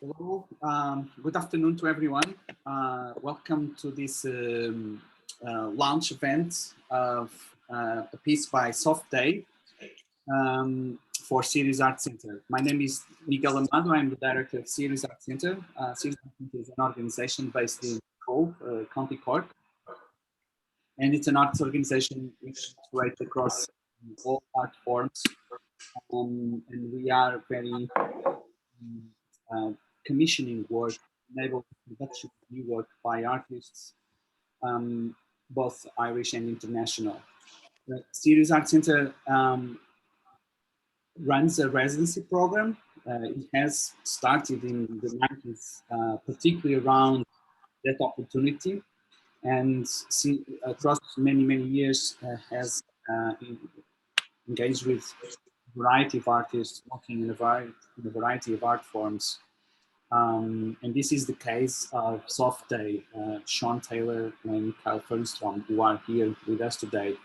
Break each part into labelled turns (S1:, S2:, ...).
S1: Hello, good afternoon to everyone. Welcome to this launch event of a piece by Softday for Sirius Art Center. My name is Mikael. I'm the director of Sirius Art Center. Sirius Art Center is an organization based in Cove, County Cork, and it's an arts organization which operates across all art forms, and we are very commissioning work, enable production of new work by artists, both Irish and international. The Sirius Art Center runs a residency program. It has started in the 90s, particularly around that opportunity, and across many years has engaged with a variety of artists working in a variety of art forms. And this is the case of Softday, Sean Taylor and Mikael Fernström, who are here with us today.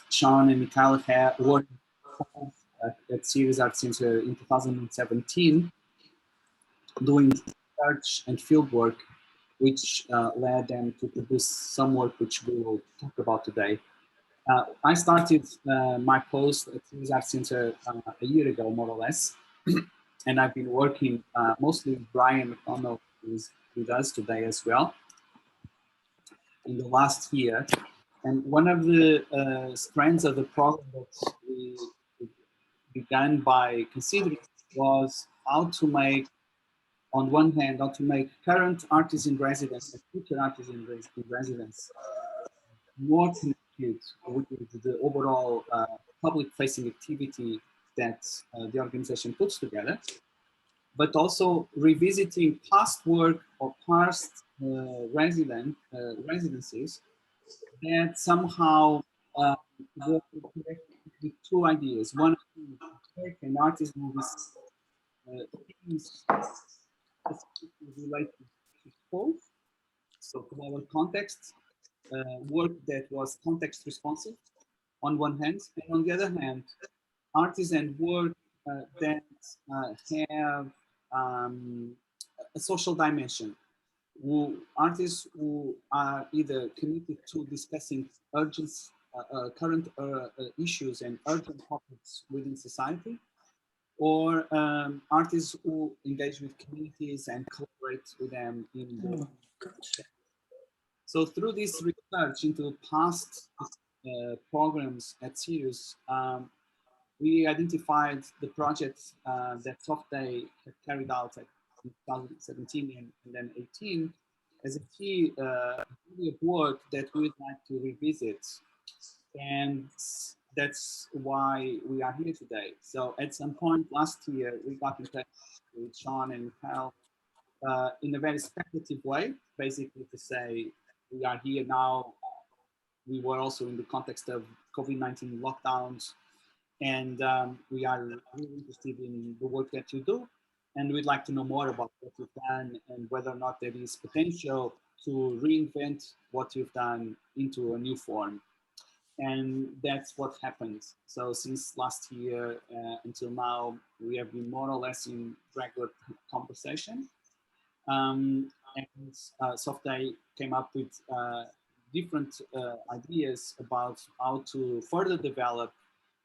S1: Sean and Mikael have worked at Sirius Art Center in 2017, doing research and field work, which led them to produce some work which we will talk about today. I started my post at Sirius Art Center a year ago, more or less. And I've been working mostly with Brian McDonald, who is with us today as well, in the last year. And one of the strands of the program that we began by considering was how to make, on one hand, how to make current artists in residence and future artists in residence more connected with the overall public-facing activity that the organization puts together, but also revisiting past work or past residencies that somehow were with two ideas. One is an artist movies themes specifically related to both, so to our context, work that was context responsive on one hand, and on the other hand, artists and work that have a social dimension. Artists who are either committed to discussing urgent, current issues and urgent topics within society, or artists who engage with communities and collaborate with them in the. So through this research into past programs at Sirius, we identified the projects that Softday had carried out in 2017 and then 18 as a key body of work that we would like to revisit. And that's why we are here today. So at some point last year, we got in touch with Sean and Mikael in a very speculative way, basically to say, we are here now. We were also in the context of COVID-19 lockdowns, and we are really interested in the work that you do, and we'd like to know more about what you've done and whether or not there is potential to reinvent what you've done into a new form. And that's what happened. So since last year until now, we have been more or less in regular conversation. And Softday came up with different ideas about how to further develop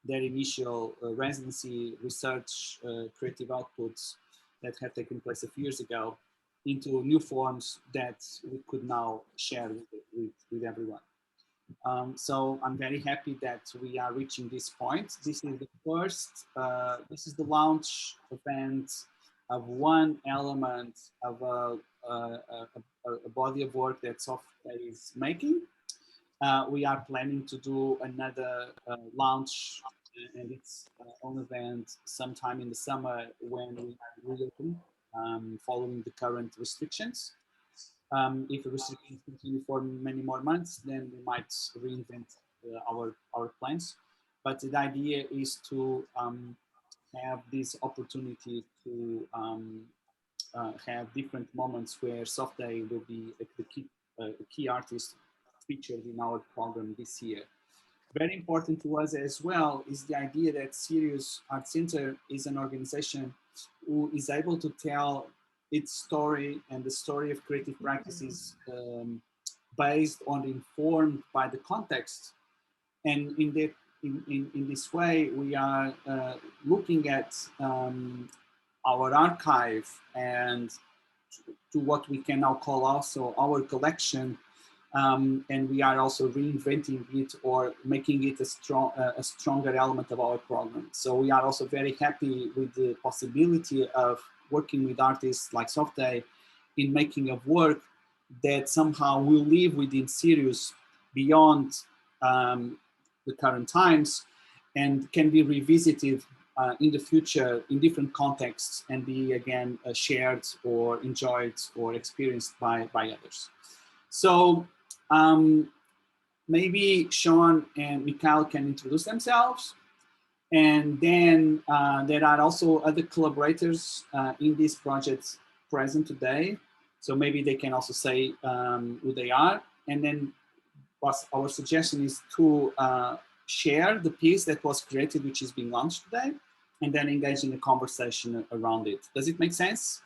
S1: their initial residency research creative outputs that had taken place a few years ago into new forms that we could now share with everyone. So I'm very happy that we are reaching this point. This is the first, this is the launch event of one element of a body of work that Softday is making. We are planning to do another launch and its own event sometime in the summer when we reopen following the current restrictions. If the restrictions continue for many more months, then we might reinvent our plans. But the idea is to have this opportunity to have different moments where Softday will be a key artist featured in our program this year. very important to us as well is the idea that Sirius Art Center is an organization who is able to tell its story and the story of creative practices based on, informed by the context. And in this way, we are looking at our archive and to what we can now call also our collection, and we are also reinventing it or making it a stronger element of our program. So we are also very happy with the possibility of working with artists like Softday in making of work that somehow will live within Sirius beyond the current times and can be revisited in the future in different contexts and be again shared or enjoyed or experienced by others. So maybe Sean and Mikael can introduce themselves, and then there are also other collaborators in this project present today. So maybe they can also say who they are, and then our suggestion is to share the piece that was created, which is being launched today, and then engage in a conversation around it. Does it make sense?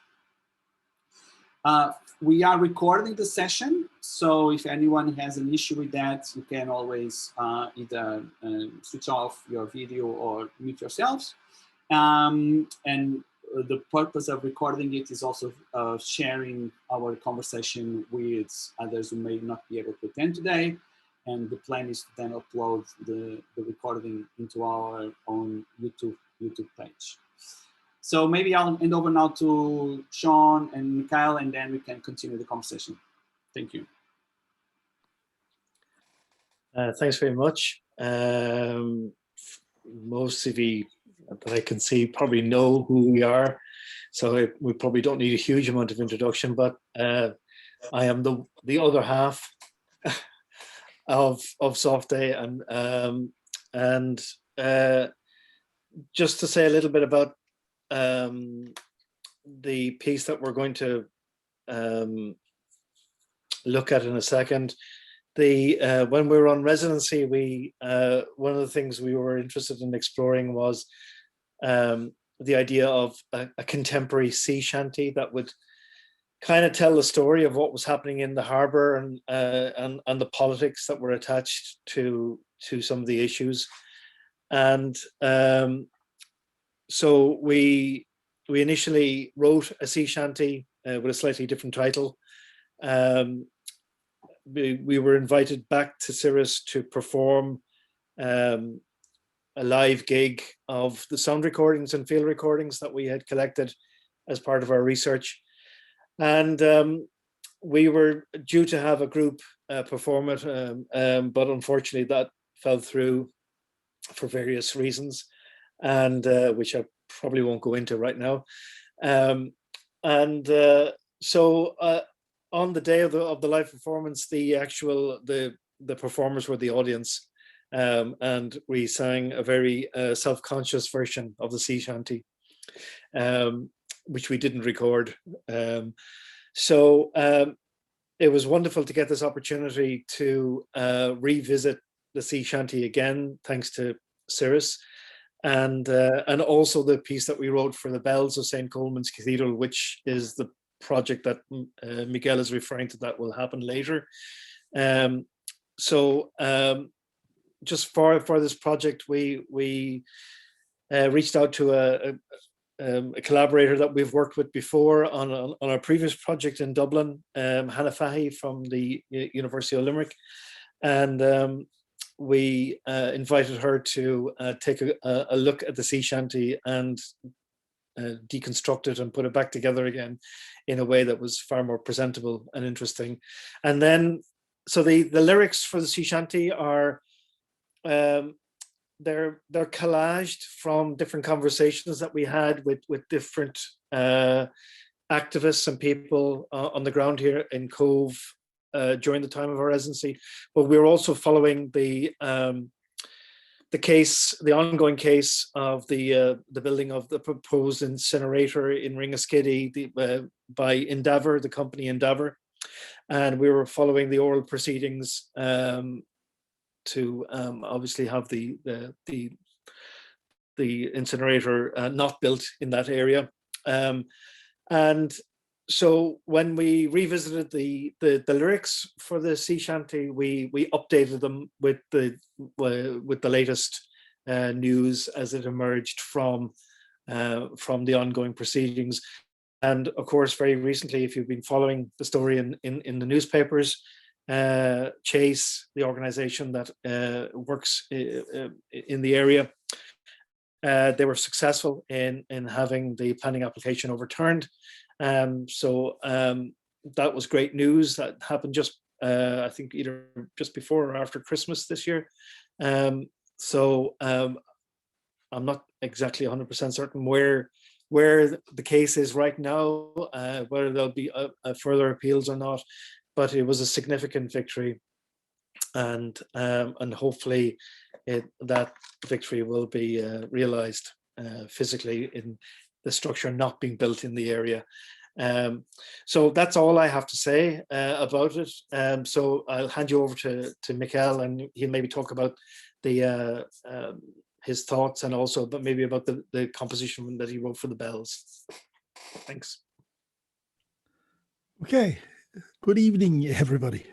S1: We are recording the session, so if anyone has an issue with that, you can always either switch off your video or mute yourselves. And the purpose of recording it is also sharing our conversation with others who may not be able to attend today. And the plan is to then upload the recording into our own YouTube page. So maybe I'll hand over now to Sean and Mikael, and then we can continue the conversation. Thank you.
S2: Thanks very much. Most of you that I can see probably know who we are, so we probably don't need a huge amount of introduction, but I am the other half of Softday, and just to say a little bit about the piece that we're going to look at in a second. When we were on residency, one of the things we were interested in exploring was the idea of a contemporary sea shanty that would kind of tell the story of what was happening in the harbour and the politics that were attached to some of the issues. And so we initially wrote a sea shanty with a slightly different title. We were invited back to Sirius to perform a live gig of the sound recordings and field recordings that we had collected as part of our research. And we were due to have a group perform it, but unfortunately that fell through for various reasons, and which I probably won't go into right now. So on the day of the live performance, the performers were the audience, and we sang a very self-conscious version of the sea shanty, which we didn't record. So it was wonderful to get this opportunity to revisit the sea shanty again, thanks to Sirius, and also the piece that we wrote for the bells of St. Coleman's Cathedral, which is the project that Mikael is referring to that will happen later. Just for this project, we reached out to a collaborator that we've worked with before on our previous project in Dublin, Hannah Fahey from the University of Limerick, and we invited her to take a look at the sea shanty and deconstruct it and put it back together again in a way that was far more presentable and interesting. And then, so the lyrics for the sea shanty are they're collaged from different conversations that we had with different activists and people on the ground here in Cove during the time of our residency. But we're also following the ongoing case of the building of the proposed incinerator in Ringaskiddy by Endeavour, the company Endeavour, and we were following the oral proceedings obviously have the incinerator not built in that area. And so when we revisited the lyrics for the sea shanty, we updated them with the latest news as it emerged from the ongoing proceedings. And of course, very recently, if you've been following the story in the newspapers, Chase, the organization that works in the area, they were successful in having the planning application overturned. So that was great news. That happened just, I think, either just before or after Christmas this year. So I'm not exactly 100% certain where the case is right now, whether there'll be further appeals or not, but it was a significant victory, and hopefully that victory will be realized physically in the structure not being built in the area. So that's all I have to say about it. So I'll hand you over to Mikael, and he'll maybe talk about his thoughts, and also maybe about the composition that he wrote for the bells. Thanks.
S3: Okay. Good evening, everybody.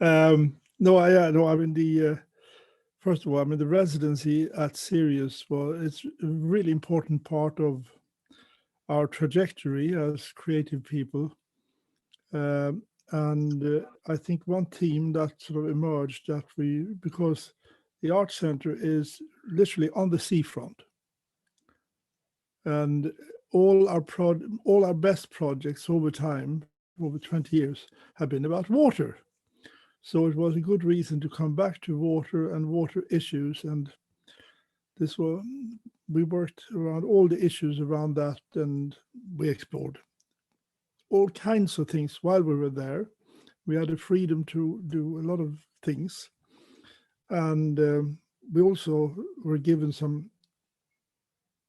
S3: I'm in the first of all, I'm in the residency at Sirius. Well, it's a really important part of our trajectory as creative people. And I think one theme that sort of emerged that because the Art Center is literally on the seafront, and all our best projects over time, over 20 years, have been about water. So it was a good reason to come back to water and water issues, and we worked around all the issues around that, and we explored all kinds of things while we were there. We had the freedom to do a lot of things, and we also were given some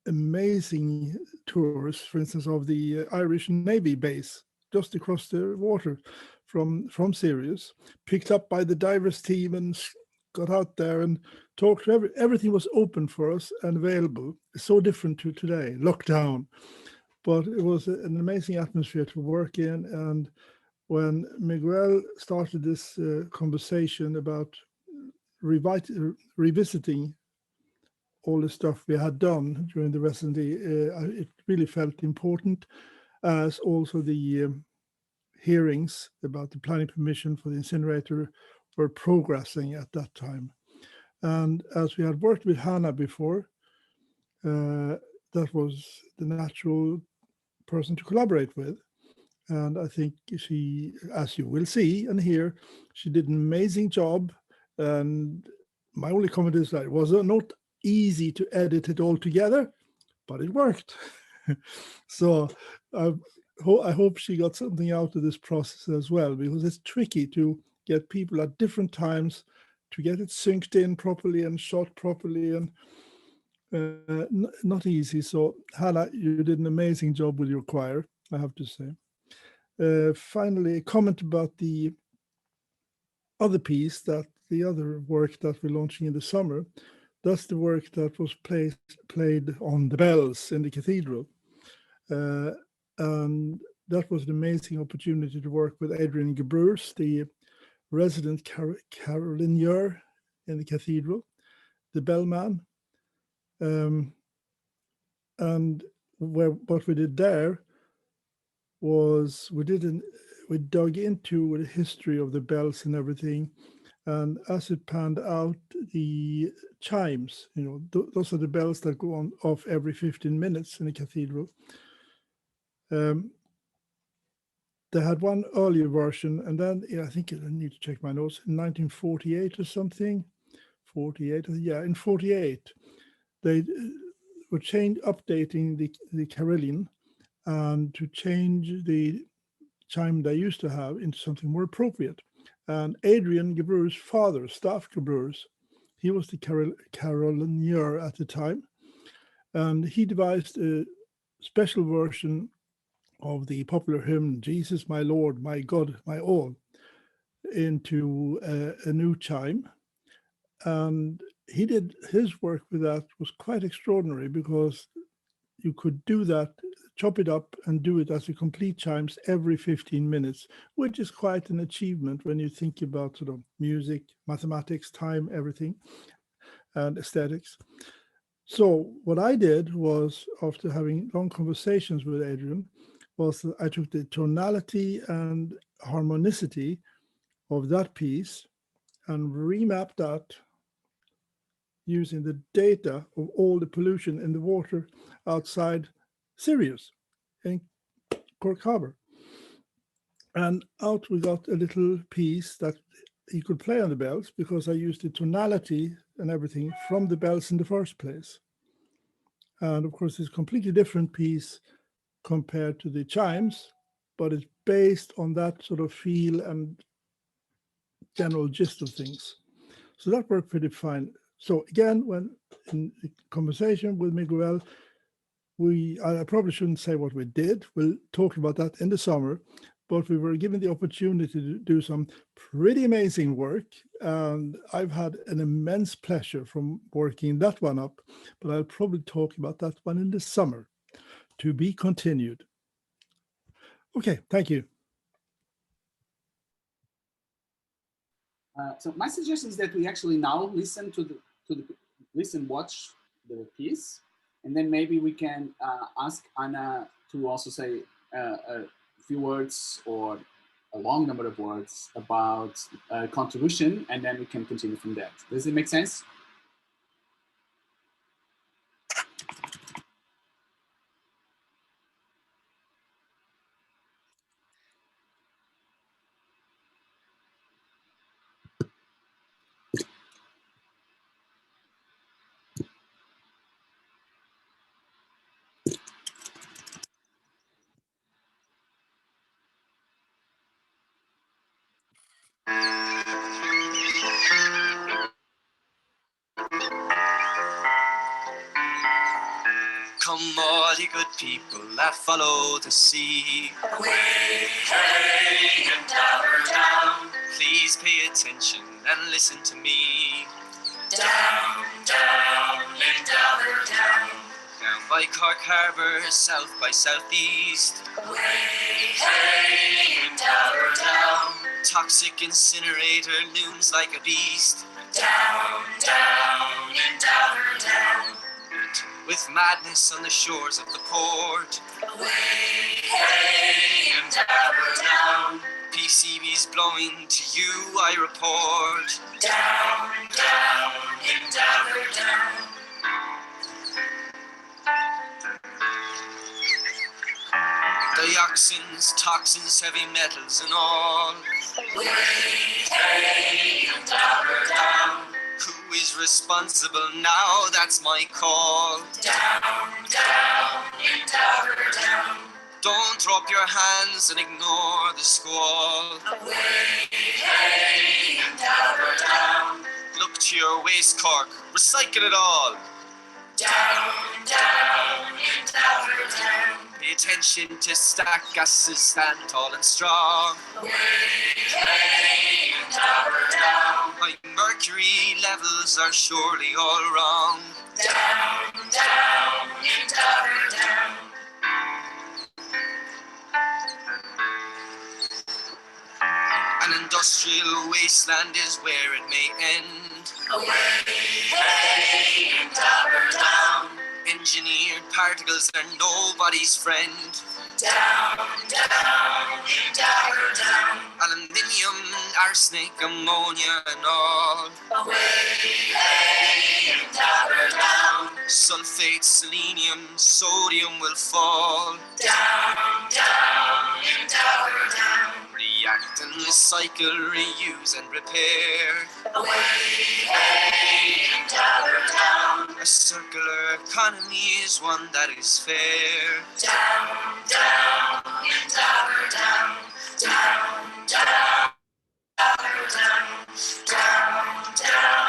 S3: amazing tours, for instance, of the Irish Navy base just across the water from Sirius, picked up by the divers team and got out there and talked to everything was open for us and available. It's so different to today, lockdown. But it was an amazing atmosphere to work in. And when Mikael started this conversation about revisiting all the stuff we had done during the residency, it really felt important, as also the hearings about the planning permission for the incinerator were progressing at that time. And as we had worked with Hannah before, that was the natural person to collaborate with. And I think she, as you will see and hear, she did an amazing job. And my only comment is that it was not easy to edit it all together, but it worked. So I hope she got something out of this process as well, because it's tricky to get people at different times to get it synced in properly and shot properly, and not easy. So Hannah, you did an amazing job with your choir, I have to say. Finally, a comment about the other piece, the other work that we're launching in the summer. That's the work that was played on the bells in the cathedral. And that was an amazing opportunity to work with Adrian Gebrurs, the resident carillonneur in the cathedral, the bellman. And what we did there was we dug into the history of the bells and everything. And as it panned out, the chimes, those are the bells that go on off every 15 minutes in the cathedral. They had one earlier version, and then I think I need to check my notes, in 1948 or something, 48, yeah, in 48, they were updating the carillon, and to change the chime they used to have into something more appropriate. And Adrian Gebrurs' father, Staff Gebrurs, he was the carillonneur at the time, and he devised a special version of the popular hymn, Jesus, my Lord, my God, my all, into a new chime. And he did his work with that was quite extraordinary, because you could do that, chop it up and do it as a complete chimes every 15 minutes, which is quite an achievement when you think about sort of music, mathematics, time, everything, and aesthetics. So what I did was, after having long conversations with Adrian, was that I took the tonality and harmonicity of that piece and remapped that using the data of all the pollution in the water outside Sirius in Cork Harbour. And out we got a little piece that he could play on the bells, because I used the tonality and everything from the bells in the first place. And of course, it's a completely different piece compared to the chimes, but it's based on that sort of feel and general gist of things. So that worked pretty fine. So again, when in the conversation with Mikael, I probably shouldn't say what we did. We'll talk about that in the summer, but we were given the opportunity to do some pretty amazing work. And I've had an immense pleasure from working that one up, but I'll probably talk about that one in the summer. To be continued. Okay, thank you.
S1: So my suggestion is that we actually now listen watch the piece, and then maybe we can ask Anna to also say a few words or a long number of words about contribution, and then we can continue from that. Does it make sense?
S4: Come all ye good people that follow the sea.
S5: Away, hey, and down, down.
S4: Please pay attention and listen to me.
S5: Down, down, and down.
S4: Down by Cork Harbour, south by southeast.
S5: Away, hey, and down.
S4: Toxic incinerator looms like a beast.
S5: Down, down, and down.
S4: With madness on the shores of the port.
S5: Away, hey, and down.
S4: PCBs blowing to you, I report.
S5: Down, down, and down.
S4: Dioxins, toxins, heavy metals and all.
S5: Away, hey, and down.
S4: Who is responsible now? That's my call.
S5: Down, down, and down.
S4: Don't throw up your hands and ignore the squall.
S5: Away, hey, and down.
S4: Look to your waste, Cork. Recycle it all.
S5: Down, down, and down.
S4: Pay attention to stack gases, stand tall and strong.
S5: Away, hey, and down.
S4: My mercury levels are surely all wrong.
S5: Down, down, and down.
S4: An industrial wasteland is where it may end.
S5: Away, hey, and down.
S4: Engineered particles are nobody's friend.
S5: Down, down, and down.
S4: Aluminium, arsenic, ammonia and all.
S5: Away, hey, and down.
S4: Sulfate, selenium, sodium will fall.
S5: Down, down, and down.
S4: React and recycle, reuse and repair.
S5: Away, hey, and down.
S4: A circular economy is one that is fair.
S5: Down, down, and down. Down, down, down, down, and down.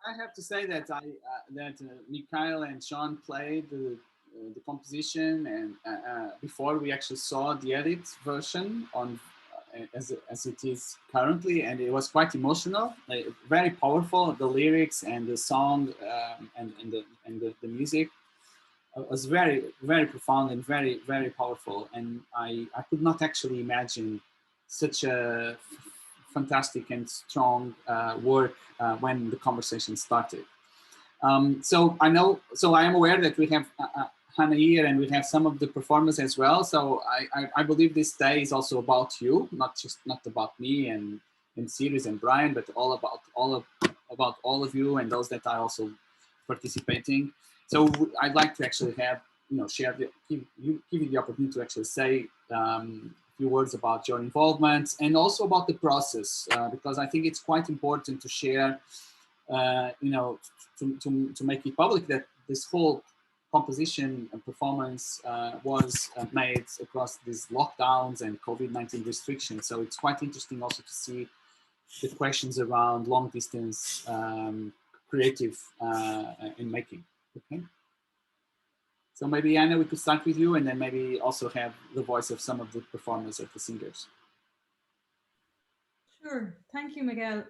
S1: I have to say that Mikael and Sean played the composition, and before we actually saw the edit version on as it is currently, and it was quite emotional, very powerful. The lyrics and the song and the music was very profound and very powerful. And I could not actually imagine such a fantastic and strong work when the conversation started. So I am aware that we have Hannah here, and we have some of the performers as well. So I believe this day is also about you, not about me and Sirius and Brian, but about all of you and those that are also participating. So I'd like to actually have give you the opportunity to actually say a few words about your involvement and also about the process, because I think it's quite important to share, to make it public that this whole composition and performance was made across these lockdowns and COVID-19 restrictions. So it's quite interesting also to see the questions around long distance creative in making. Okay. So maybe Anna, we could start with you, and then maybe also have the voice of some of the performers or the singers.
S6: Sure, thank you, Mikael.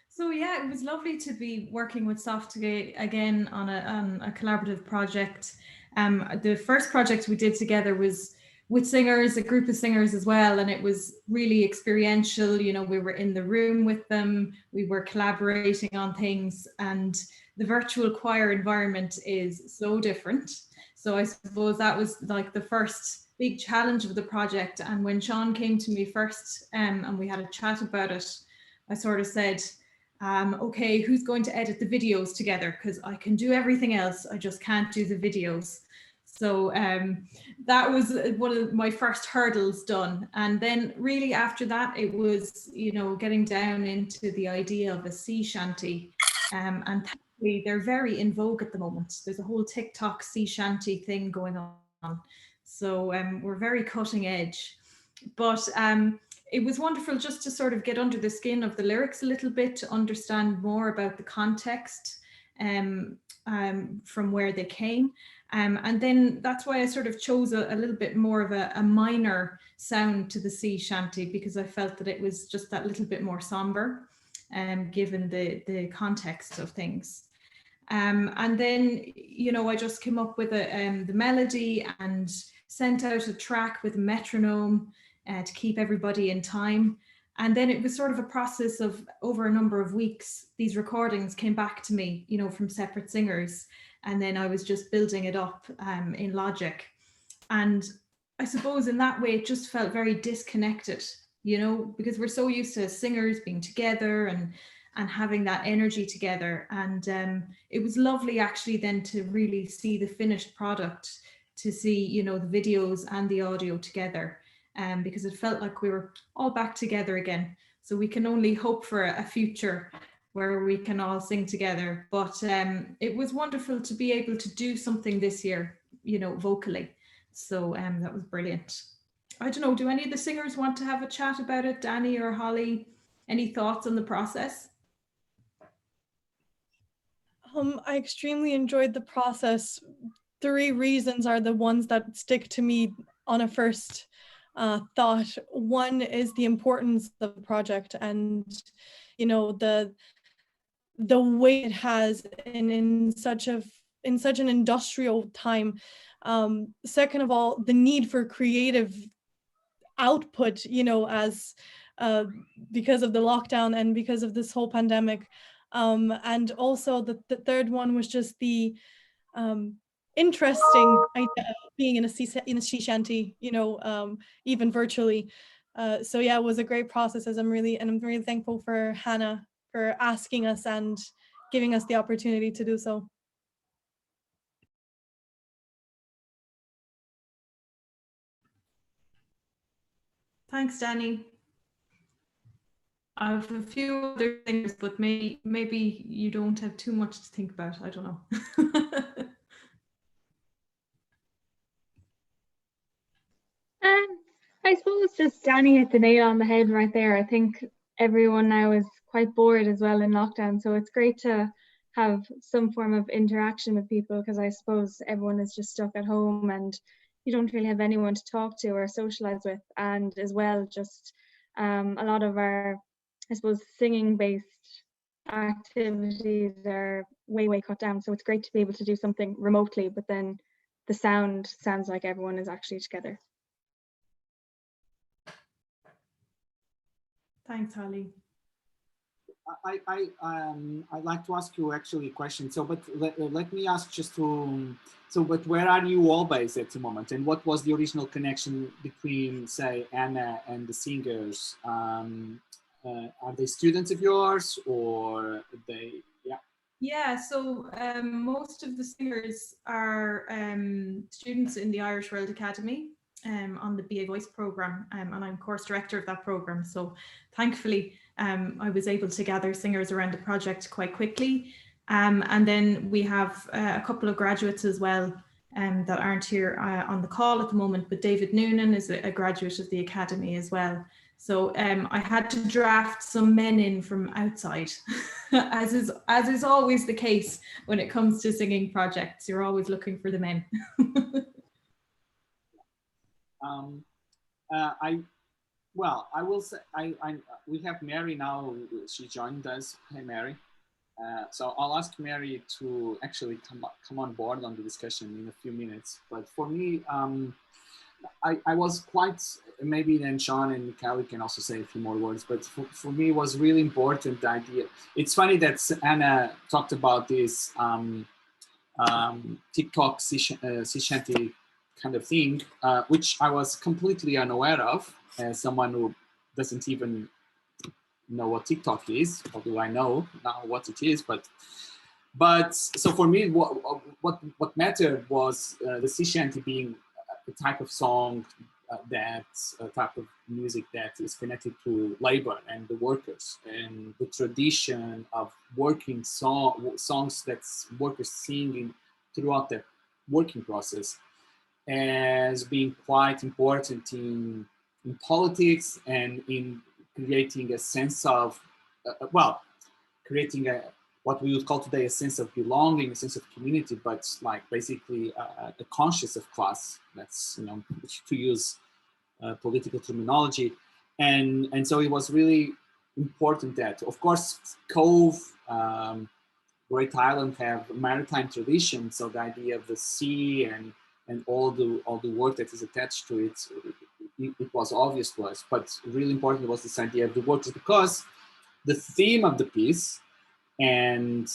S6: So yeah, it was lovely to be working with Softday again on a collaborative project. The first project we did together was with singers, a group of singers as well, and it was really experiential. You know, we were in the room with them, we were collaborating on things, and the virtual choir environment is so different. So I suppose that was like the first big challenge of the project. And when Sean came to me first and we had a chat about it, I sort of said, okay, who's going to edit the videos together? Because I can do everything else, I just can't do the videos. So that was one of my first hurdles done. And then really after that, it was, getting down into the idea of a sea shanty. And thankfully, they're very in vogue at the moment. There's a whole TikTok sea shanty thing going on. So we're very cutting edge. But it was wonderful just to sort of get under the skin of the lyrics a little bit, to understand more about the context from where they came. And then that's why I sort of chose a little bit more of a minor sound to the sea shanty, because I felt that it was just that little bit more somber, given the context of things. And then, I just came up with the melody and sent out a track with a metronome to keep everybody in time. And then it was sort of a process of over a number of weeks. These recordings came back to me, from separate singers. And then I was just building it up in Logic. And I suppose in that way, it just felt very disconnected, because we're so used to singers being together and having that energy together. And it was lovely actually then to really see the finished product, to see, the videos and the audio together, because it felt like we were all back together again. So we can only hope for a future where we can all sing together. But it was wonderful to be able to do something this year, vocally. So that was brilliant. I don't know, do any of the singers want to have a chat about it? Danny or Holly, any thoughts on the process?
S7: I extremely enjoyed the process. 3 reasons are the ones that stick to me on a first thought. One is the importance of the project and, the weight it has in such an industrial time. Second of all, the need for creative output, as because of the lockdown and because of this whole pandemic. And also the third one was just the interesting idea of being in a sea shanty, even virtually. So yeah, it was a great process, I'm really thankful for Hannah for asking us and giving us the opportunity to do so.
S6: Thanks, Danny. I have a few other things, but maybe you don't have too much to think about. I don't know.
S8: I suppose just Danny hit the nail on the head right there. I think everyone now is quite bored as well in lockdown. So it's great to have some form of interaction with people, because I suppose everyone is just stuck at home and you don't really have anyone to talk to or socialize with. And as well, just a lot of our, I suppose, singing based activities are way cut down. So it's great to be able to do something remotely, but then the sounds like everyone is actually together.
S6: Thanks, Holly.
S1: I'd like to ask you actually a question. So, but let me ask just to, so, but where are you all based at the moment? And what was the original connection between, say, Anna and the singers? Are they students of yours, or they, yeah?
S6: Yeah, so most of the singers are students in the Irish World Academy on the BA Voice programme, and I'm course director of that programme. So thankfully, I was able to gather singers around the project quite quickly. And then we have a couple of graduates as well that aren't here on the call at the moment, but David Noonan is a graduate of the Academy as well. So I had to draft some men in from outside, as is always the case when it comes to singing projects. You're always looking for the men.
S1: I will say, we have Mary now. She joined us. Hi, Mary. So I'll ask Mary to actually come on board on the discussion in a few minutes. But for me, I was quite, maybe then Sean and Mikael can also say a few more words, but for me it was really important, the idea. It's funny that Anna talked about this TikTok sea shanty kind of thing, which I was completely unaware of as someone who doesn't even know what TikTok is, although I know now what it is, but so for me, what mattered was the sea shanty being a type of song, that type of music that is connected to labor and the workers, and the tradition of working songs that workers sing throughout the working process, as being quite important in politics and in creating a sense of, creating what we would call today a sense of belonging, a sense of community, but like basically a conscience of class. That's, you know, to use political terminology, and so it was really important that, of course, Cove, Great Island have maritime tradition, so the idea of the sea and all the work that is attached to it, it was obvious to us. But really important was this idea of the workers, because the theme of the piece, and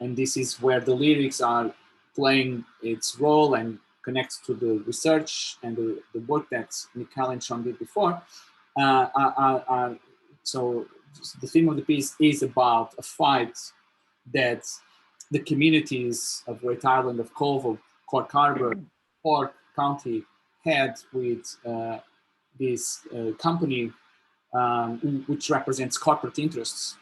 S1: this is where the lyrics are playing its role and connects to the research and the work that Mikael and Sean did before. So the theme of the piece is about a fight that the communities of Great Island, of Cove, of Cork Harbour, Cork County had with this company, which represents corporate interests,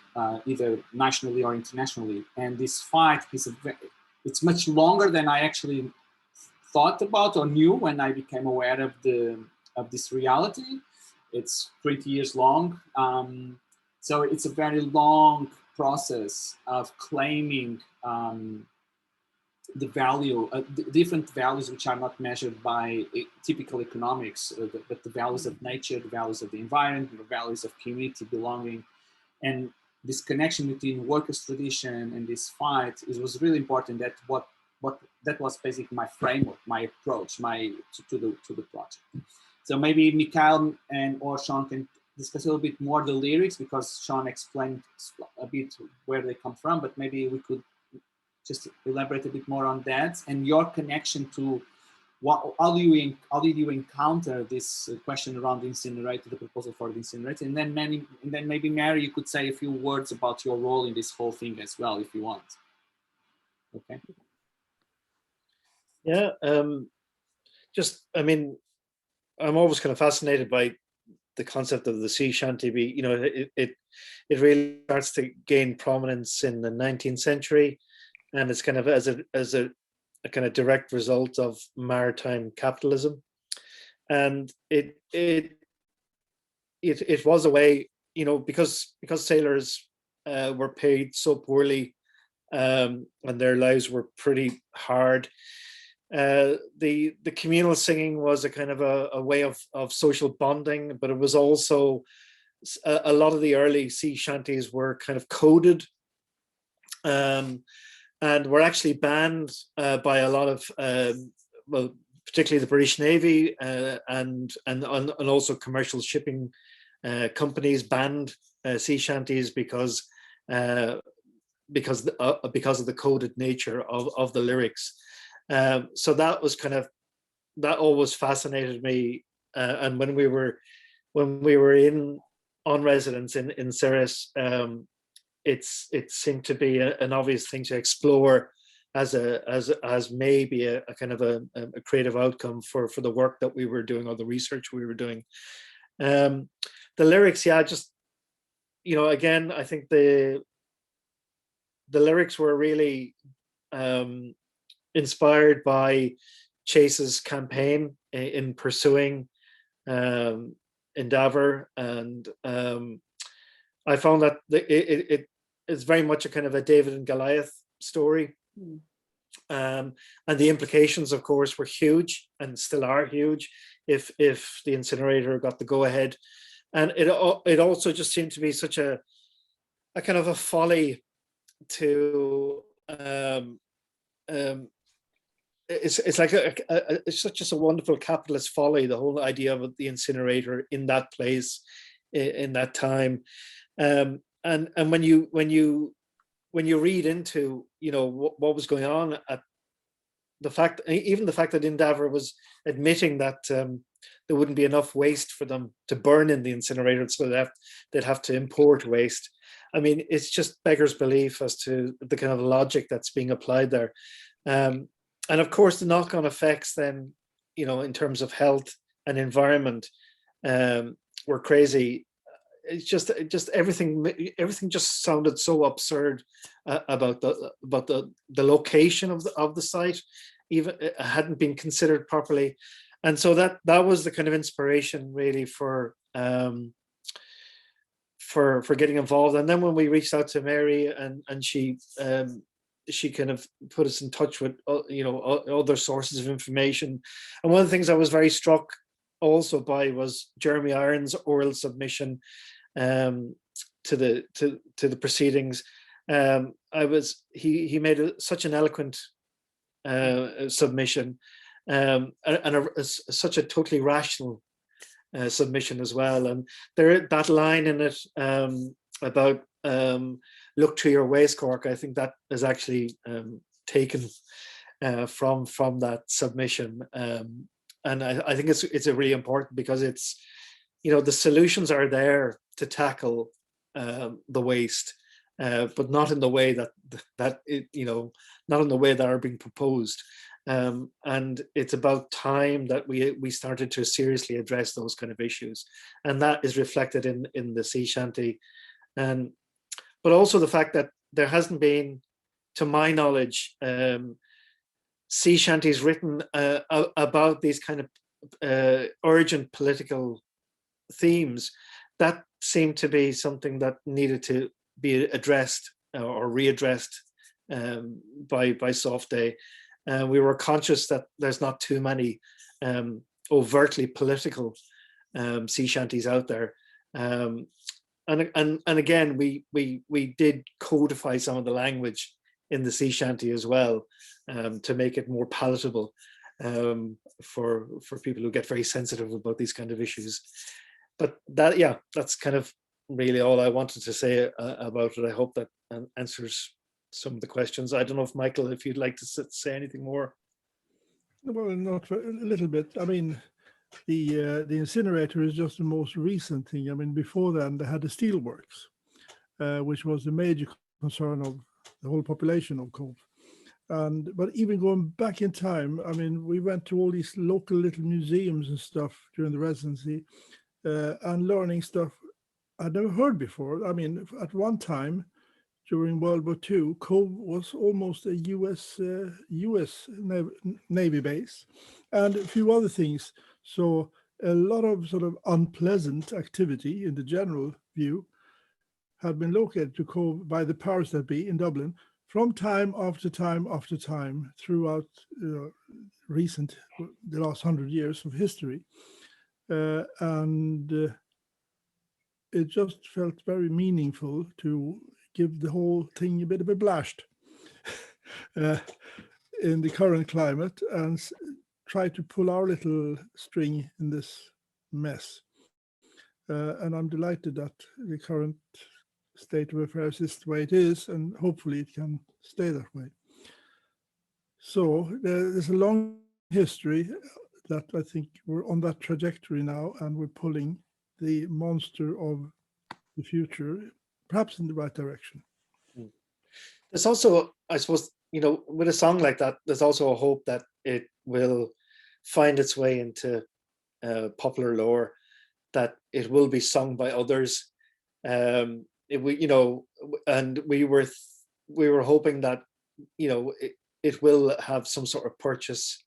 S1: either nationally or internationally. And this fight is it's much longer than I actually thought about or knew when I became aware of this reality. It's 20 years long. So it's a very long process of claiming the value, different values which are not measured by typical economics, but the values of nature, the values of the environment, the values of community belonging. And this connection between workers' tradition and this fight was really important. That was basically my framework, my approach, to the project. So maybe Mikael or Sean can discuss a little bit more the lyrics, because Sean explained a bit where they come from, but maybe we could just elaborate a bit more on that and your connection to how did you encounter this question around the incinerator, the proposal for the incinerator, and then maybe Mary, you could say a few words about your role in this whole thing as well, if you want. Okay.
S2: Yeah. I mean, I'm always kind of fascinated by the concept of the sea shanty. You know, it really starts to gain prominence in the 19th century, and it's kind of as a kind of direct result of maritime capitalism, and it was a way, you know, because sailors were paid so poorly, and their lives were pretty hard. The communal singing was a kind of a way of social bonding, but it was also a lot of the early sea shanties were kind of coded, and were actually banned by a lot of well, particularly the British Navy, and also commercial shipping companies banned sea shanties because of the coded nature of the lyrics. So that was kind of, that always fascinated me. And when we were on residence in Sirius, it seemed to be an obvious thing to explore as maybe a kind of a creative outcome for the work that we were doing, or the research we were doing. The lyrics, yeah, just, you know, again, I think the lyrics were really inspired by Chase's campaign in pursuing Endeavour, and I found that it is very much a kind of a David and Goliath story. And the implications, of course, were huge and still are huge if the incinerator got the go ahead. And it also just seemed to be such a kind of a folly to it's like it's such just a wonderful capitalist folly, the whole idea of the incinerator in that place in that time. And when you read into, you know, what was going on, at the fact that Endeavour was admitting that there wouldn't be enough waste for them to burn in the incinerator, so they'd have to import waste. I mean, it's just beggars belief as to the kind of logic that's being applied there. And of course, the knock-on effects then, you know, in terms of health and environment, were crazy. It's just everything just sounded so absurd about the location of the site. Even it hadn't been considered properly, and so that was the kind of inspiration really for getting involved. And then when we reached out to Mary, and she kind of put us in touch with, you know, other sources of information. And one of the things I was very struck also by was Jeremy Irons' oral submission to the proceedings. He made such an eloquent submission, and such a totally rational submission as well. And that line in it about look to your waist, Cork, I think that is actually taken from that submission. And I think it's a really important, because it's, you know, the solutions are there to tackle the waste, but not in the way that you know, not in the way that are being proposed. And it's about time that we started to seriously address those kind of issues, and that is reflected in the sea shanty. But also the fact that there hasn't been, to my knowledge, sea shanties written about these kind of urgent political themes. That seemed to be something that needed to be addressed or readdressed by Softday. We were conscious that there's not too many overtly political sea shanties out there. And again, we did codify some of the language in the sea shanty as well, to make it more palatable for people who get very sensitive about these kind of issues. But that's kind of really all I wanted to say about it. I hope that answers some of the questions. I don't know if Mikael, if you'd like to say anything more.
S3: Well, not for a little bit. I mean, the incinerator is just the most recent thing. I mean, before then they had the steelworks, which was the major concern of the whole population of Cove. But even going back in time, I mean, we went to all these local little museums and stuff during the residency, and learning stuff I'd never heard before. I mean, at one time during World War II, Cove was almost a US Navy base, and a few other things. So a lot of sort of unpleasant activity in the general view had been located to Cove by the powers that be in Dublin from time after time after time throughout the last 100 years of history. And it just felt very meaningful to give the whole thing a bit of a blast in the current climate and try to pull our little string in this mess. And I'm delighted that the current state of affairs is the way it is, and hopefully it can stay that way. So there's a long history that I think we're on that trajectory now, and we're pulling the monster of the future, perhaps in the right direction.
S2: There's also, I suppose, you know, with a song like that, there's also a hope that it will find its way into popular lore, that it will be sung by others. You know, and we were hoping that, you know, it will have some sort of purchase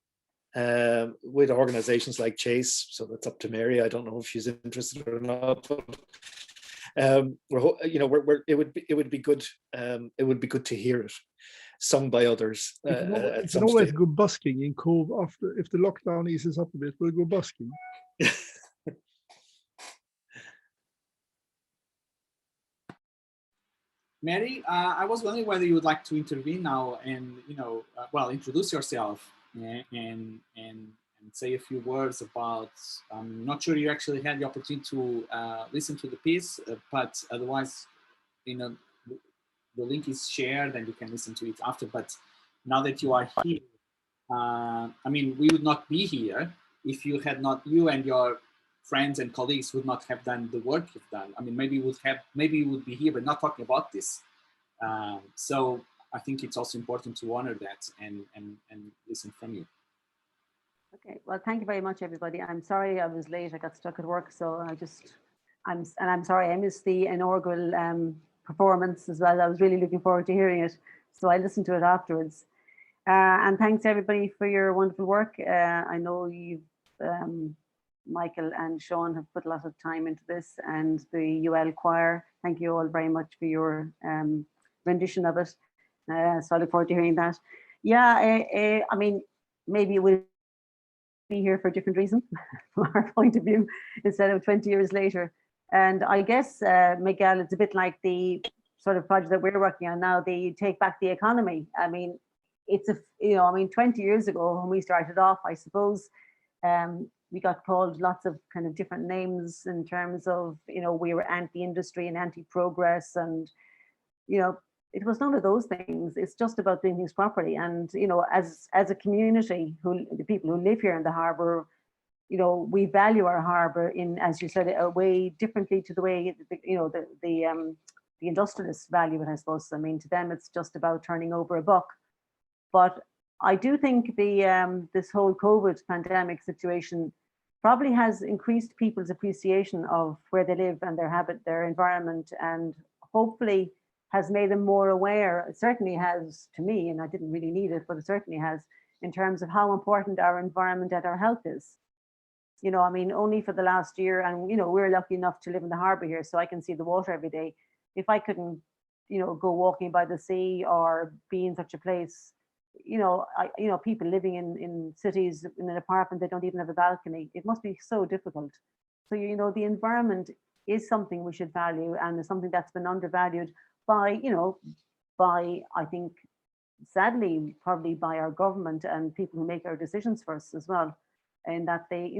S2: with organizations like Chase. So that's up to Mary. I don't know if she's interested or not, but it would be good. It would be good to hear it sung by others.
S3: You can always go busking in Cove after, if the lockdown eases up a bit. We'll go busking.
S1: Mary, I was wondering whether you would like to intervene now and, well, introduce yourself and say a few words about. I'm not sure you actually had the opportunity to listen to the piece, but otherwise, the link is shared and you can listen to it after. But now that you are here, I mean, we would not be here if you and your friends and colleagues would not have done the work you've done. I mean, maybe you would be here, but not talking about this. So I think it's also important to honor that and listen from you.
S9: Okay, well, thank you very much, everybody. I'm sorry I was late. I got stuck at work, so I'm sorry I missed the inaugural performance as well. I was really looking forward to hearing it, so I listened to it afterwards. And thanks everybody for your wonderful work. I know you've, Michael and Sean have put a lot of time into this, and the UL choir. Thank you all very much for your rendition of it. So I look forward to hearing that. Yeah, I mean, maybe we'll be here for a different reason from our point of view instead of 20 years later. And I guess, Mikael, it's a bit like the sort of project that we're working on now, the Take Back the Economy. I mean, it's 20 years ago when we started off, I suppose, we got called lots of kind of different names in terms of, we were anti-industry and anti-progress, and, it was none of those things. It's just about doing things properly. And, as a community, the people who live here in the harbour, we value our harbour in, as you said, a way differently to the way, the industrialists value it, I suppose. I mean, to them, it's just about turning over a buck. But I do think this whole COVID pandemic situation probably has increased people's appreciation of where they live and their environment, and hopefully has made them more aware. It certainly has to me, and I didn't really need it, but it certainly has, in terms of how important our environment and our health is. I mean, only for the last year, and we're lucky enough to live in the harbour here, so I can see the water every day. If I couldn't, go walking by the sea or be in such a place, people living in cities in an apartment, they don't even have a balcony. It must be so difficult. So, the environment is something we should value, and is something that's been undervalued by, I think, sadly, probably by our government and people who make our decisions for us as well. And that they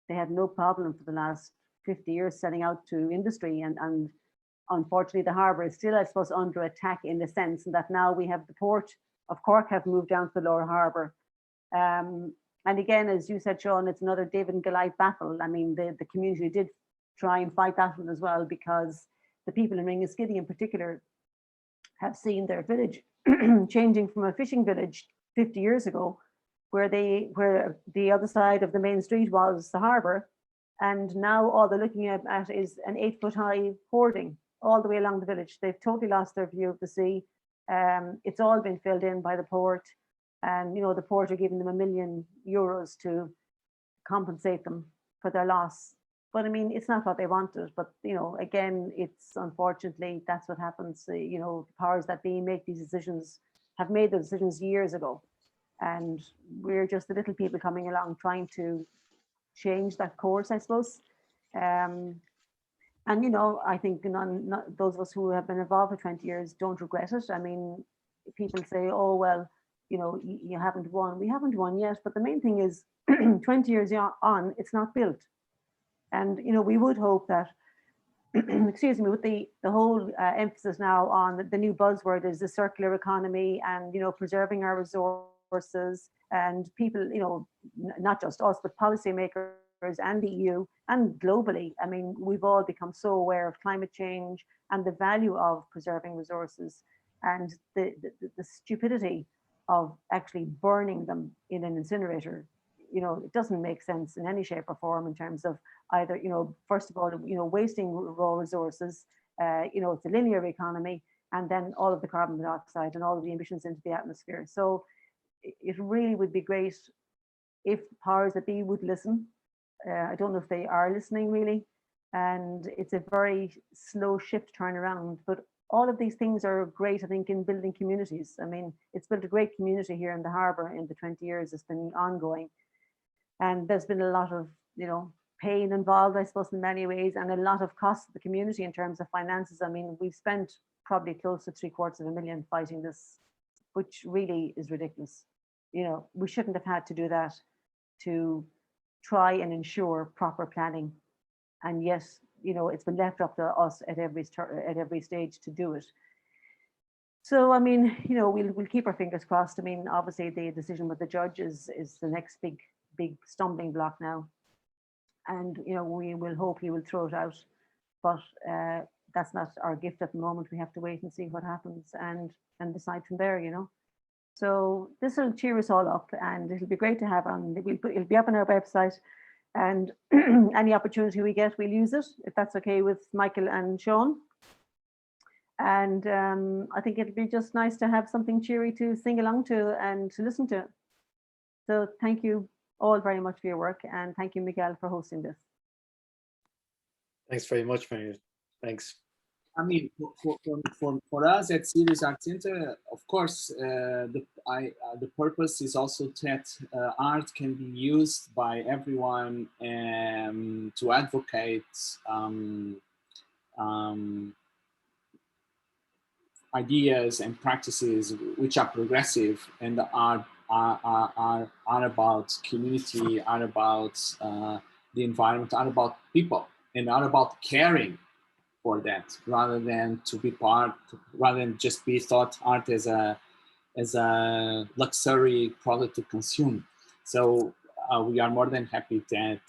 S9: had no problem for the last 50 years setting out to industry, and unfortunately the harbour is still, I suppose, under attack in the sense that now we have the port of Cork have moved down to the lower harbour. And again, as you said, Sean, it's another David and Goliath battle. I mean, the community did try and fight that one as well, because the people in Ringaskiddy in particular have seen their village changing from a fishing village 50 years ago, where the other side of the main street was the harbour, and now all they're looking at is an 8-foot-high hoarding all the way along the village. They've totally lost their view of the sea. It's all been filled in by the port, and the port are giving them €1 million to compensate them for their loss. But I mean, it's not what they wanted. But you know, again, it's unfortunately that's what happens. You know, the powers that be make these decisions, have made the decisions years ago, and we're just the little people coming along trying to change that course, I suppose. And you know, I think those of us who have been involved for 20 years don't regret it. I mean, people say, "Oh well, you know, you haven't won." We haven't won yet, but the main thing is, 20 years on, it's not built. And you know, we would hope that, excuse me, with the whole emphasis now on the new buzzword is the circular economy, and you know, preserving our resources, and people, you know, not just us, but policymakers and the EU and globally. I mean, we've all become so aware of climate change and the value of preserving resources, and the stupidity of actually burning them in an incinerator. You know, it doesn't make sense in any shape or form in terms of either, you know, first of all, you know, wasting raw resources, you know, it's a linear economy, and then all of the carbon dioxide and all of the emissions into the atmosphere. So it really would be great if powers that be would listen. I don't know if they are listening really, and it's a very slow shift turnaround, but all of these things are great, I think, in building communities. I mean, it's built a great community here in the harbour in the 20 years it's been ongoing. And there's been a lot of, you know, pain involved, I suppose, in many ways, and a lot of cost to the community in terms of finances. I mean, we've spent probably close to $750,000 fighting this, which really is ridiculous. You know, we shouldn't have had to do that to try and ensure proper planning. And yet, you know, it's been left up to us at every stage to do it. So, I mean, you know, we'll keep our fingers crossed. I mean, obviously the decision with the judge is the next big stumbling block now. And, you know, we will hope he will throw it out. But that's not our gift at the moment. We have to wait and see what happens and decide from there, you know. So this will cheer us all up, and it'll be great to have on. It'll be up on our website, and any opportunity we get, we'll use it, if that's okay with Mikael and Sean. And I think it'll be just nice to have something cheery to sing along to and to listen to. So thank you all very much for your work, and thank you, Mikael, for hosting this.
S2: Thanks very much, Mary. Thanks.
S1: I mean, for us at Sirius Art Center, of course, the purpose is also that art can be used by everyone to advocate ideas and practices which are progressive and are about community, are about the environment, are about people, and are about caring for that, rather than just be thought art as a luxury product to consume. So we are more than happy that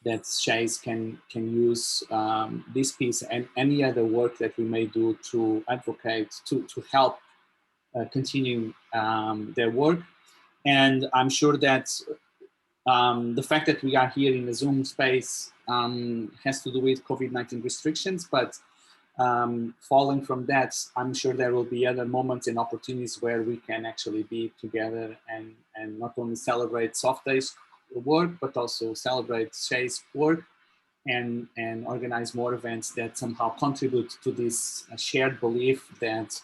S1: that Shays can use this piece and any other work that we may do to advocate, to help continue their work. And I'm sure that the fact that we are here in the Zoom space has to do with COVID-19 restrictions, but following from that, I'm sure there will be other moments and opportunities where we can actually be together and not only celebrate Softday's work, but also celebrate Shay's work and organize more events that somehow contribute to this shared belief that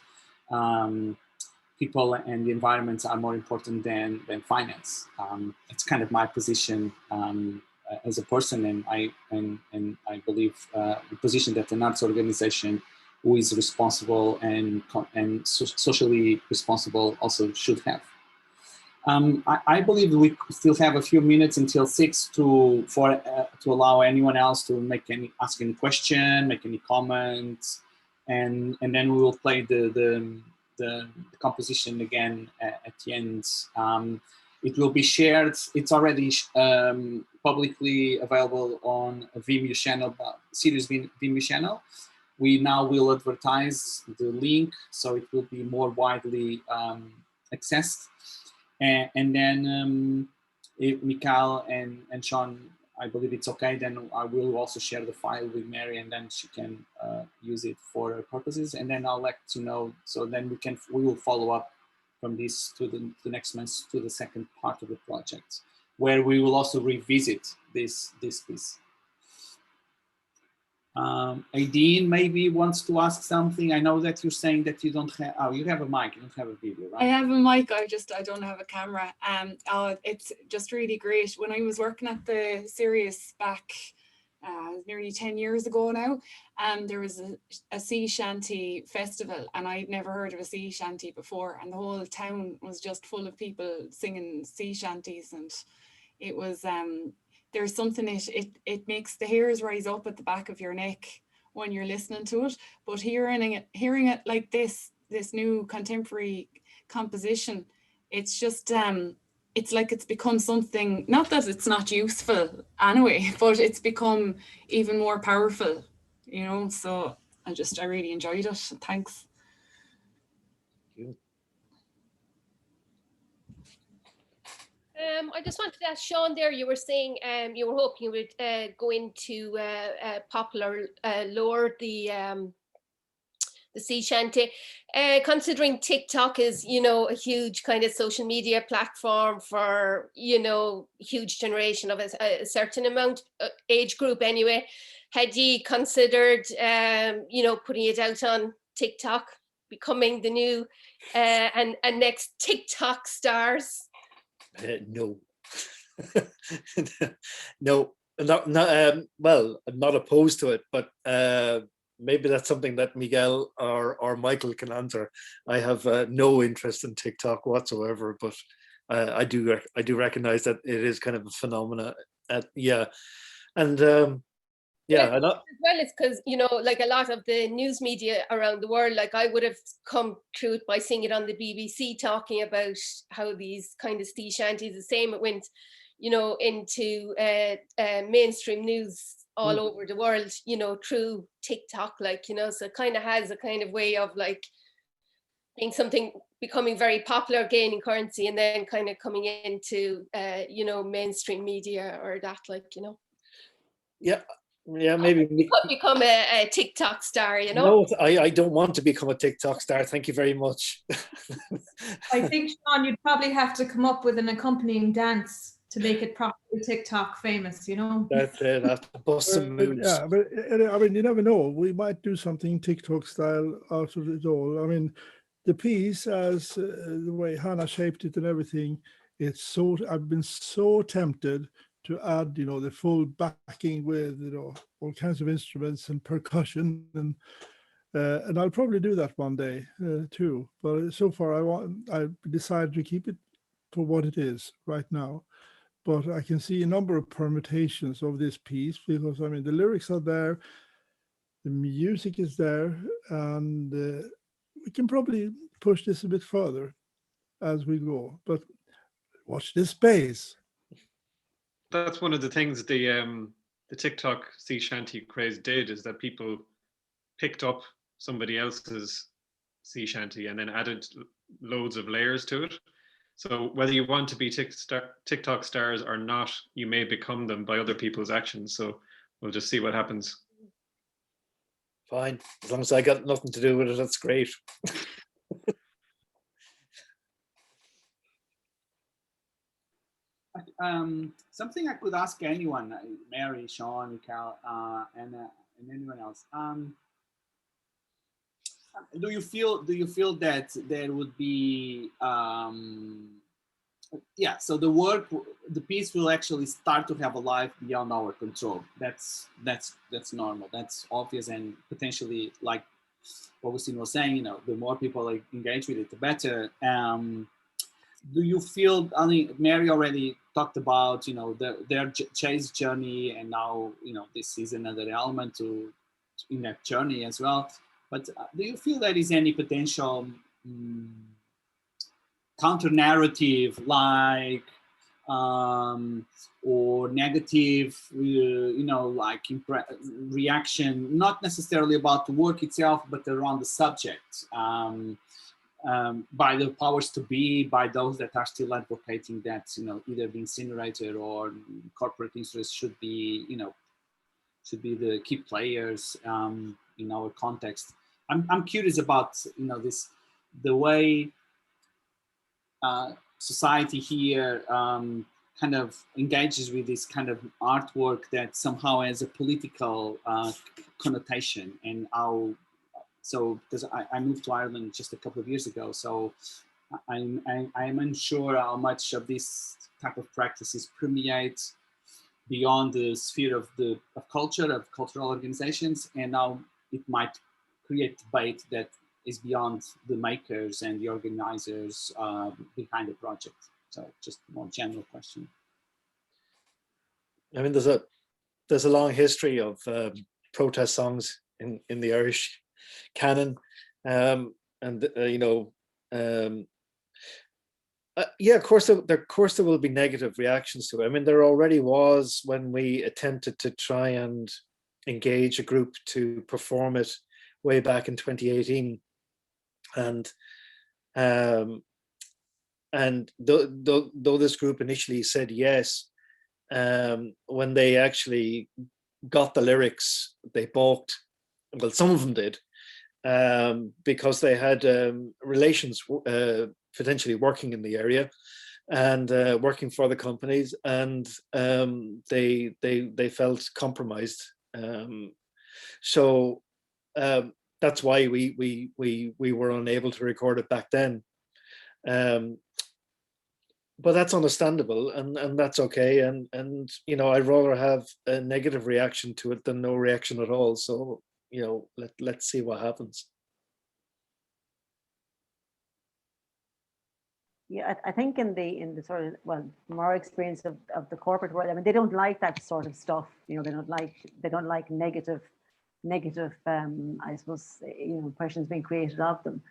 S1: people and the environment are more important than finance. It's kind of my position as a person, and I believe the position that an arts organization who is responsible and socially responsible also should have. I believe we still have a few minutes until 6 to allow anyone else to ask any question, make any comments, and then we will play the composition again at the end. It will be shared. It's already publicly available on a Vimeo channel, Sirius Vimeo channel. We now will advertise the link, so it will be more widely accessed. And then if Mikael and Sean, I believe it's okay, then I will also share the file with Mary, and then she can use it for her purposes. And then I'll let you know, so then we will follow up from this to the next month to the second part of the project. where we will also revisit this piece. Aideen maybe wants to ask something. I know that you're saying that you don't have, oh, you have a mic, you don't have a video, right?
S10: I have a mic, I don't have a camera. It's just really great. When I was working at the Sirius back nearly 10 years ago now, there was a sea shanty festival, and I'd never heard of a sea shanty before, and the whole town was just full of people singing sea shanties, and it was there's something, it makes the hairs rise up at the back of your neck when you're listening to it. But hearing it like this new contemporary composition, it's just it's like it's become something, not that it's not useful anyway, but it's become even more powerful, you know. So I really enjoyed it. Thanks.
S11: I just wanted to ask Sean there, you were saying you were hoping you would go into popular lore, the sea shanty. Considering TikTok is, you know, a huge kind of social media platform for, you know, huge generation of a certain amount, age group anyway, had you considered, you know, putting it out on TikTok, becoming the new and next TikTok stars?
S2: No. No, well, I'm not opposed to it, but maybe that's something that Mikael or Michael can answer. I have no interest in TikTok whatsoever, but I do recognize that it is kind of a phenomena. Yeah, and yeah,
S11: as well, it's because, you know, like a lot of the news media around the world, like I would have come through it by seeing it on the BBC talking about how these kind of sea shanties, the same it went, you know, into mainstream news all over the world, you know, through TikTok, like, you know, so it kind of has a kind of way of like being something becoming very popular, gaining currency, and then kind of coming into, you know, mainstream media or that, like, you know.
S2: Yeah, maybe
S11: you could become a TikTok star, you know.
S2: No, I don't want to become a TikTok star. Thank you very much.
S6: I think, Sean, you'd probably have to come up with an accompanying dance to make it properly TikTok famous, you know.
S2: That's bust some moves.
S3: Yeah, but I mean, you never know. We might do something TikTok style out of it all. I mean, the piece, as the way Hannah shaped it and everything, it's so. I've been so tempted to add, you know, the full backing with, you know, all kinds of instruments and percussion, and I'll probably do that one day too. But so far, I decided to keep it for what it is right now. But I can see a number of permutations of this piece because, I mean, the lyrics are there, the music is there, and we can probably push this a bit further as we go. But watch this space.
S12: That's one of the things the TikTok sea shanty craze did, is that people picked up somebody else's sea shanty and then added loads of layers to it. So whether you want to be TikTok stars or not, you may become them by other people's actions. So we'll just see what happens.
S2: Fine, as long as I got nothing to do with it, that's great.
S1: Something I could ask anyone, Mary, Sean, Mikael, and anyone else. Do you feel that there would be yeah, so the piece will actually start to have a life beyond our control. That's normal, that's obvious, and potentially, like Augustine was saying, you know, the more people engage with it, the better. Do you feel, I mean, Mary already talked about, you know, their chase journey, and now, you know, this is another element in that journey as well. But do you feel there is any potential counter narrative, like or negative, you know, like reaction, not necessarily about the work itself, but around the subject, by the powers to be, by those that are still advocating that, you know, either the incinerator or corporate interests should be, you know, should be the key players in our context. I'm curious about, you know, the way society here kind of engages with this kind of artwork that somehow has a political connotation, and how, so because I moved to Ireland just a couple of years ago, so I'm unsure how much of this type of practices permeates beyond the sphere of culture, of cultural organizations, and now it might create debate that is beyond the makers and the organizers behind the project. So just a more general question.
S2: I mean, there's a long history of protest songs in the Irish canon, and you know, yeah, of course there will be negative reactions to it. I mean, there already was when we attempted to try and engage a group to perform it way back in 2018, and though this group initially said yes, when they actually got the lyrics, they balked. Well, some of them did, because they had relations potentially working in the area and working for the companies, and they felt compromised. So that's why we were unable to record it back then. But that's understandable, and that's okay. And you know, I'd rather have a negative reaction to it than no reaction at all. So, you know, let's see what happens.
S9: Yeah, I think in the sort of, well, from our experience of the corporate world, I mean, they don't like that sort of stuff. You know, they don't like negative, I suppose, you know, impressions being created of them.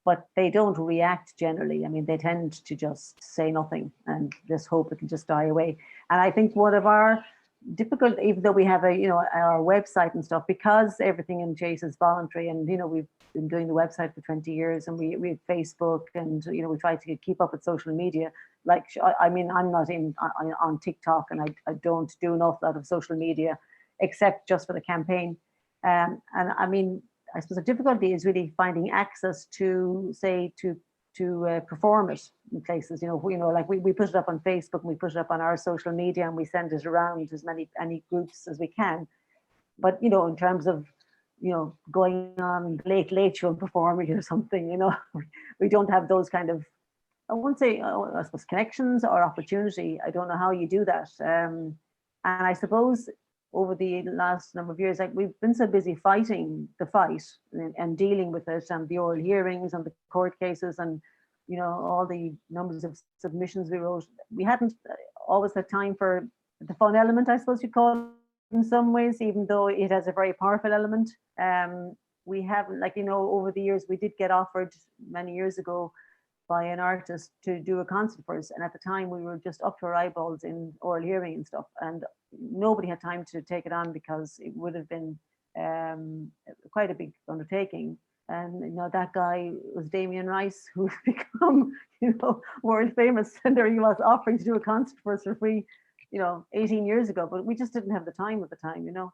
S9: But they don't react generally. I mean, they tend to just say nothing and just hope it can just die away. And I think one of our difficult, even though we have a, you know, our website and stuff, because everything in Chase is voluntary, and, you know, we've been doing the website for 20 years, and we have Facebook, and, you know, we try to keep up with social media. Like, I mean, I'm not on TikTok, and I don't do an awful lot of social media, except just for the campaign. And I mean, I suppose the difficulty is really finding access to, say, to perform it in places. You know, like we put it up on Facebook, and we put it up on our social media, and we send it around to as any groups as we can. But, you know, in terms of, you know, going on late show and performing or something, you know, we don't have those kind of, I won't say, I suppose, connections or opportunity. I don't know how you do that. And I suppose over the last number of years, like, we've been so busy fighting the fight and dealing with it, and the oral hearings and the court cases, and, you know, all the numbers of submissions we wrote. We hadn't always had time for the fun element, I suppose you'd call it, in some ways, even though it has a very powerful element. We haven't, like, you know, over the years, we did get offered many years ago by an artist to do a concert for us, and at the time we were just up to our eyeballs in oral hearing and stuff, and nobody had time to take it on because it would have been quite a big undertaking. And, you know, that guy was Damien Rice, who's become, you know, world famous, and there he was offering to do a concert for us for free, you know, 18 years ago, but we just didn't have the time at the time, you know.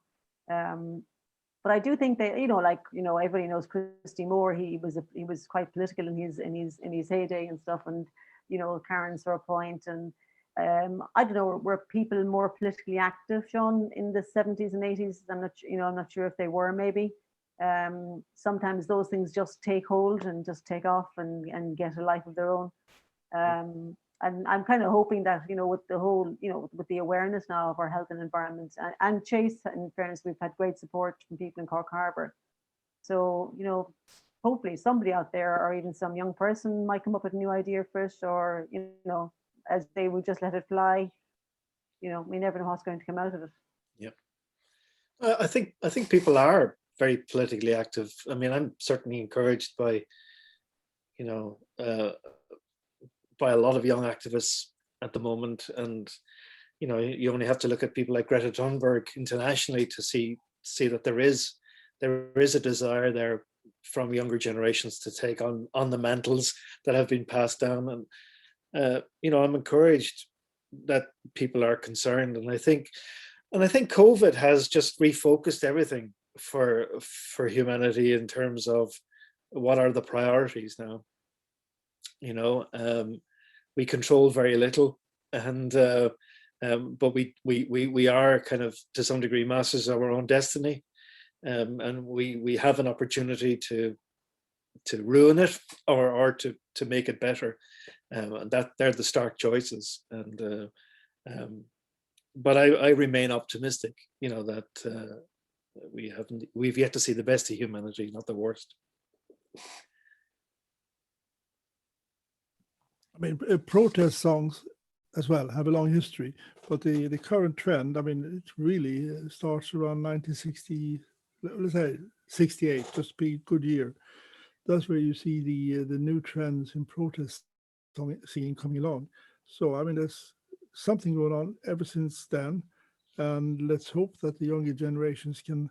S9: But I do think that, you know, like, you know, everybody knows Christy Moore. He was quite political in his heyday and stuff, and, you know, Karen Sorpoint, and I don't know, were people more politically active, Sean, in the 70s and 80s? I'm not sure if they were, maybe. Sometimes those things just take hold and just take off and get a life of their own. And I'm kind of hoping that, you know, with the whole, you know, with the awareness now of our health and environment, and Chase, in fairness, we've had great support from people in Cork Harbour. So, you know, hopefully somebody out there, or even some young person, might come up with a new idea for it, or, you know, as they would just let it fly. You know, we never know what's going to come out of it.
S2: Yep. I think people are very politically active. I mean, I'm certainly encouraged by, you know, by a lot of young activists at the moment. And, you know, you only have to look at people like Greta Thunberg internationally to see that there is a desire there from younger generations to take on the mantles that have been passed down. And, you know, I'm encouraged that people are concerned. And I think COVID has just refocused everything for humanity in terms of what are the priorities now. You know, we control very little and but we are kind of to some degree masters of our own destiny, and we have an opportunity to ruin it or to make it better, and that they're the stark choices. And but I remain optimistic, you know, that we've yet to see the best of humanity, not the worst.
S3: I mean, protest songs as well have a long history, but the current trend, I mean, it really starts around 1960, let's say 68, just to be a good year. That's where you see the new trends in protest singing coming along. So, I mean, there's something going on ever since then, and let's hope that the younger generations can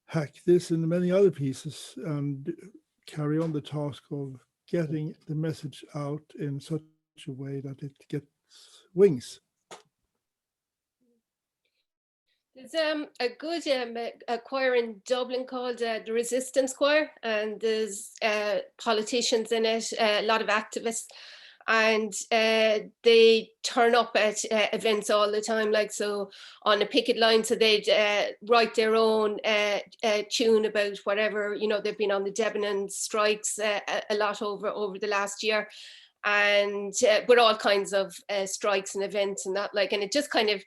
S3: hack this and many other pieces and carry on the task of getting the message out in such a way that it gets wings.
S11: There's a good a choir in Dublin called the Resistance Choir, and there's politicians in it, a lot of activists, and they turn up at events all the time, like so on a picket line. So they'd write their own tune about whatever, you know, they've been on the Debenhams strikes a lot over the last year, and with all kinds of strikes and events and that, like, and it just kind of,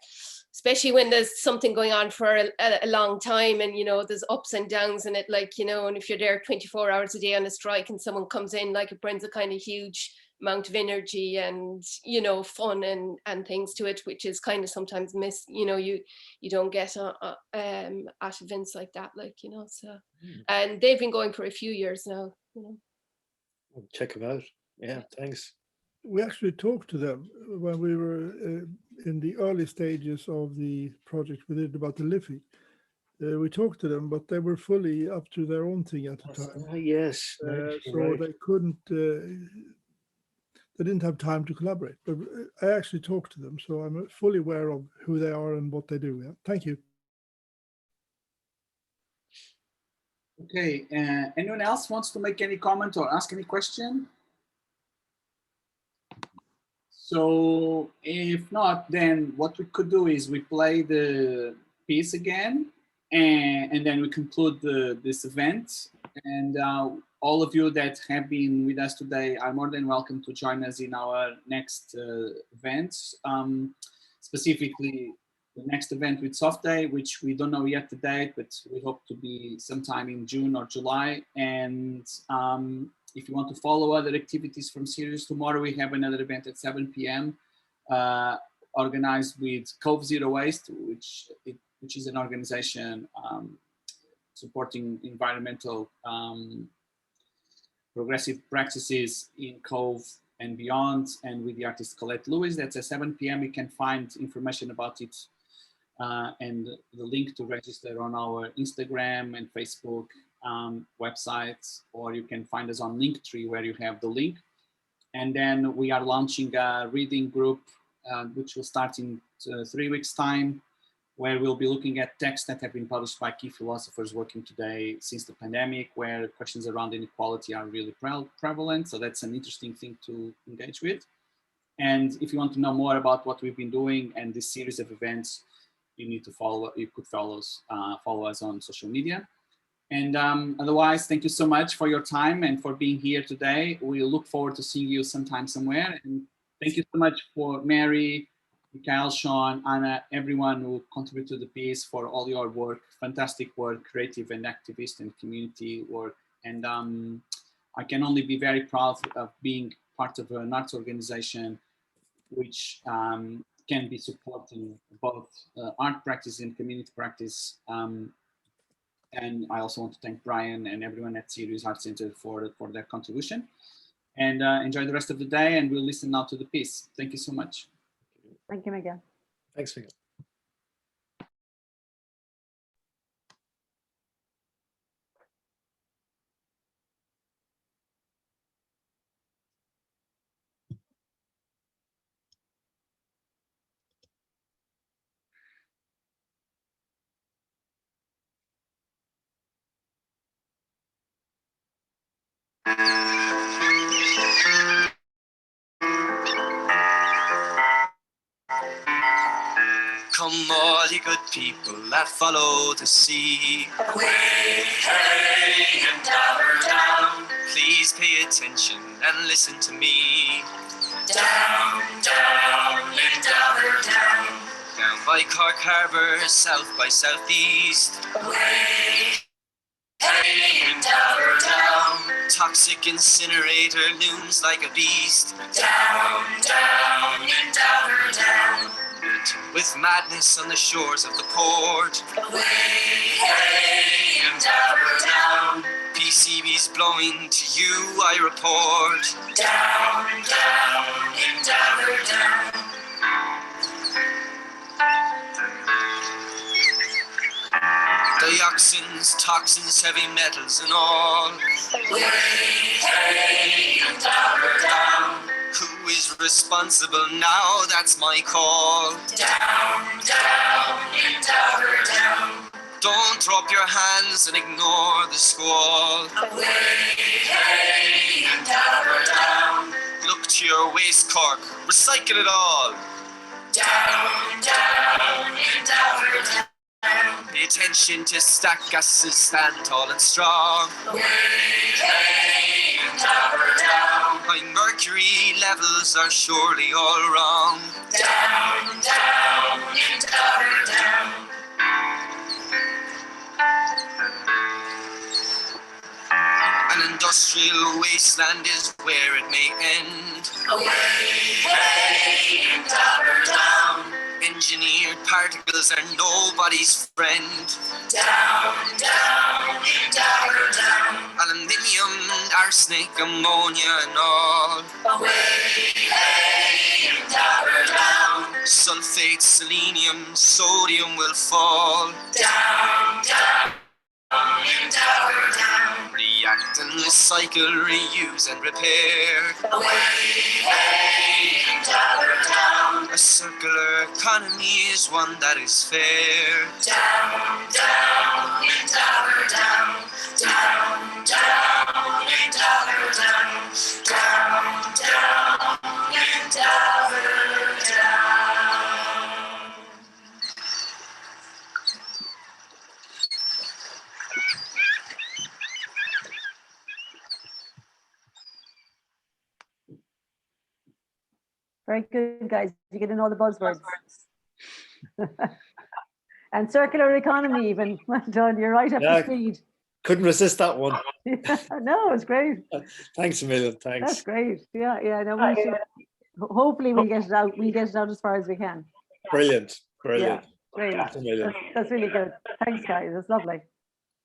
S11: especially when there's something going on for a long time, and you know there's ups and downs in it, like, you know, and if you're there 24 hours a day on a strike and someone comes in, like, it brings a kind of huge amount of energy and, you know, fun and things to it, which is kind of sometimes missed, you know, you don't get at events like that, like, you know. So and they've been going for a few years now, you know.
S2: Check them out. Yeah, thanks.
S3: We actually talked to them when we were in the early stages of the project we did about the Liffey. We talked to them, but they were fully up to their own thing at the time.
S2: Yes,
S3: so
S2: right.
S3: they couldn't, they didn't have time to collaborate. But I actually talked to them, so I'm fully aware of who they are and what they do. Yeah. Thank you.
S1: Okay, anyone else wants to make any comment or ask any question? So if not, then what we could do is we play the piece again, and then we conclude this event. And all of you that have been with us today are more than welcome to join us in our next events, specifically the next event with Softday, which we don't know yet the date, but we hope to be sometime in June or July. And if you want to follow other activities from Sirius, tomorrow we have another event at 7 p.m. Organized with Cove Zero Waste, which is an organization supporting environmental progressive practices in Cove and beyond, and with the artist Colette Lewis. That's at 7 p.m. You can find information about it and the link to register on our Instagram and Facebook websites, or you can find us on Linktree, where you have the link. And then we are launching a reading group, which will start in 3 weeks' time, where we'll be looking at texts that have been published by key philosophers working today since the pandemic, where questions around inequality are really prevalent. So that's an interesting thing to engage with. And if you want to know more about what we've been doing and this series of events, you need to follow. You could follow us on social media. And otherwise, thank you so much for your time and for being here today. We look forward to seeing you sometime somewhere. And thank you so much for Mary, Mikael, Sean, Anna, everyone who contributed to the piece, for all your work, fantastic work, creative and activist and community work. And I can only be very proud of being part of an arts organization which can be supporting both art practice and community practice. And I also want to thank Brian and everyone at Sirius Art Center for their contribution. And enjoy the rest of the day, and we'll listen now to the piece. Thank you so much.
S9: Thank you, Mikael.
S2: Thanks, Mikael.
S4: Come all you good people that follow the sea.
S5: Away, hey, and down, down,
S4: Please pay attention and listen to me.
S5: down, down, and down, down,
S4: Down by Cork Harbour, south by southeast.
S5: away, hey, and down, down,
S4: Toxic incinerator looms like a beast.
S5: down, down, and down, down,
S4: With madness on the shores of the port.
S5: away, hey, and down, down,
S4: PCB's blowing to you, I report.
S5: down, down, and down, down,
S4: Dioxins, toxins, heavy metals and all.
S5: away, hey, and down, down,
S4: Who is responsible now? That's my call.
S5: down, down, and down, down,
S4: Don't drop your hands and ignore the squall.
S5: away, hey, and down, down,
S4: Look to your waste, Cork, recycle it all.
S5: down, down, and down, down,
S4: Pay attention to stack gases, stand tall and strong.
S5: away, hey, and down, down,
S4: My mercury levels are surely all wrong.
S5: down, down, and down, down,
S4: An industrial wasteland is where it may end.
S5: away, hey, and down, down,
S4: Engineered particles are nobody's friend.
S5: down, down, and down, down,
S4: Aluminium, arsenic, ammonia and all.
S5: away, hey, and down, down,
S4: Sulfate, selenium, sodium will fall.
S5: down, down, and down, down,
S4: React and recycle, reuse and repair.
S5: away, hey, and down, down,
S4: A circular economy is one that is fair.
S5: down, down, and down, down, down, down, and down, down, down, down, and down, down.
S9: Very good, guys. You get to know the buzzwords. And circular economy even. Well done, you're right up
S2: Yeah.
S9: to speed.
S2: Couldn't resist that one.
S9: No, it's great.
S2: Thanks a million.
S9: That's
S2: Thanks.
S9: great. Yeah, yeah. No, we should, hopefully we get it out. We get it out as far as we can.
S2: Brilliant.
S9: Yeah,
S2: Brilliant.
S9: great.
S2: Thanks a million.
S9: That's really good. Thanks, guys. That's lovely.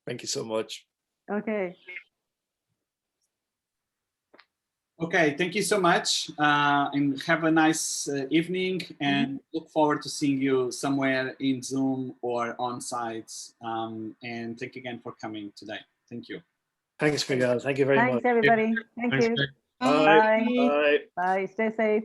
S2: Thank you so much.
S9: Okay.
S1: Okay, thank you so much, and have a nice evening, and look forward to seeing you somewhere in Zoom or on site. And thank you again for coming today. Thank you.
S2: Thanks, Miguel. Thank you very much.
S9: Thanks, everybody. Thank
S12: Thanks,
S9: you.
S12: Greg.
S2: Bye.
S9: Bye.
S2: Bye.
S9: Bye. Stay safe.